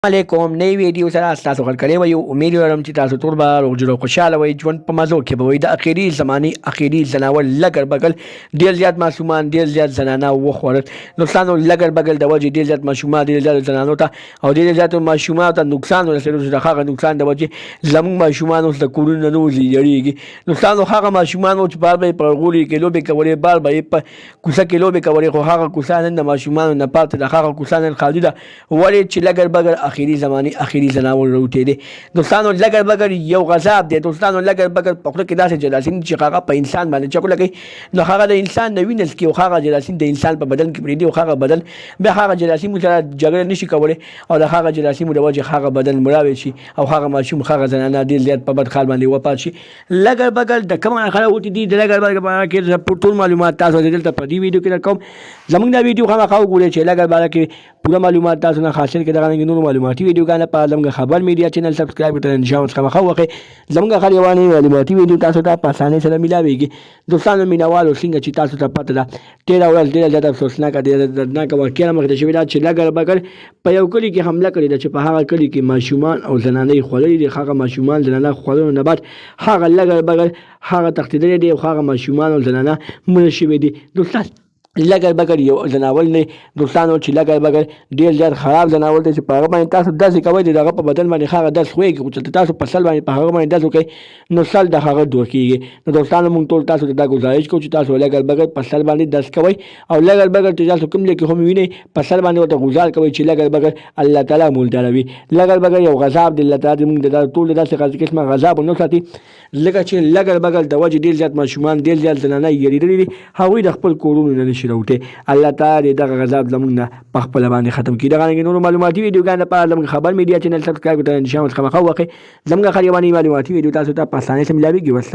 علیکم نئی ویډیو سره تاسو غل کړی وي امید لرم چې تاسو ټول به روغ جوړ او خوشاله وئ ژوند په مزو کې به وئ د اخیری زمانې اخیری ځناور لګر بګل ډېر زیات ماشومان ډېر زیات زنانه وخوړل نقصان لګر بګل د وجې ډېر زیات ماشومان ډېر زیات زنانو ته او ډېر زیات ماشومان ته نقصان ورسېدو چې د هغه نقصان د وجې زموږ ماشومان اوس د کورونو نه نوځي یړېږي نقصان هغه ماشومان چې بار به یې په غولي کې لوبې کولې بار به یې په کوڅه کې لوبې کولې خو هغه کوڅه نن د ماشومانو نه پاتې د هغه کوڅه نن خالي ده ولې چې لګر بګر اخیری زمانې اخیری زناور روټې دي دوستانو لګر بګر یو غذاب دی دوستانو لګر بګر په خوله کې داسې جراثیم چې هغه په انسان باندې چکو لګي نو هغه د انسان د وینې کې او هغه جراثیم د انسان په بدن کې پرېږدي او هغه بدن بیا هغه جراثیم سره جګړه نشي کولی او د هغه جراثیم د وجې هغه بدن مړاوی شي او هغه ماشوم هغه زنانه ډېر زیات په بد حال باندې وفات شي لګر بګر د کومه خبره وتی دي د لګر بګر په اړه کې ټول معلومات تاسو دلته په دې ویډیو کې درکوم زموږ دا ویډیو خامخا وګورئ چې لګر بګر کې پوره معلومات تاسو نه حاصل کړئ دغه نور معلوماتي ویډیو غانه په زموږ خبر میډیا چینل سبسکرایب کړئ ان شاء الله خامخا وکړئ زموږ خبري وانه معلوماتي ویډیو تاسو ته په اسانۍ سره ملاويږي دوستانو مینوالو څنګه چې تاسو ته پته ده تیرا ورځ ډېره زیاته افسوسناکه ډېره دردناکه واقعه مخته شوې ده چې لګر بګر په یو کلي کې حمله کړې ده چې په هغه کلي کې ماشومان او زنانې خوړلي دي هغه ماشومان زنانه خوړلو نه بعد هغه لګر بګر هغه تښتېدلی دی او هغه ماشومان او زنانه مړه شوي دي دوستان لګر بګر یو زناور نه دوستانو چې لګر بګر ډېر زیات خراب زناور دی چې په هغه باندې تاسو داسې کوئ چې د هغه په بدن باندې هغه دس خوېږي خو چې تاسو په سل باندې په هغه باندې دس وکړئ نو سل د هغه دوه کېږي نو دوستانو موږ ټول تاسو ته دا ګزارش کوو چې تاسو لګر بګر په سل باندې دس کوئ او لګر بګر چې تاسو کوم ځای کې هم وینئ په سل باندې ورته ګزار کوئ چې لګر بګر الله تعالی مول ډاروي لګر بګر یو غذاب دی الله تعالی موږ د ټول داسې قسمه غذاب ونه ساتي لکه چې لګر بګر د وجې ډېر زیات ماشومان ډېر زیات زنانه یېرېدلي دي هغوی د خپل کورونو نه نشي راوتې الله تعالی دغه غذاب زموږ نه په خپله باندې ختم کړي دغه نور معلوماتي ویډیوګانې لپاره زموږ خبر میډیا چینل سبسکرایب کړئ ان شاء الله خامخا وکړئ زموږ خبري وانه معلوماتي ویډیو تاسو ته په اسانۍ سره ملاویږي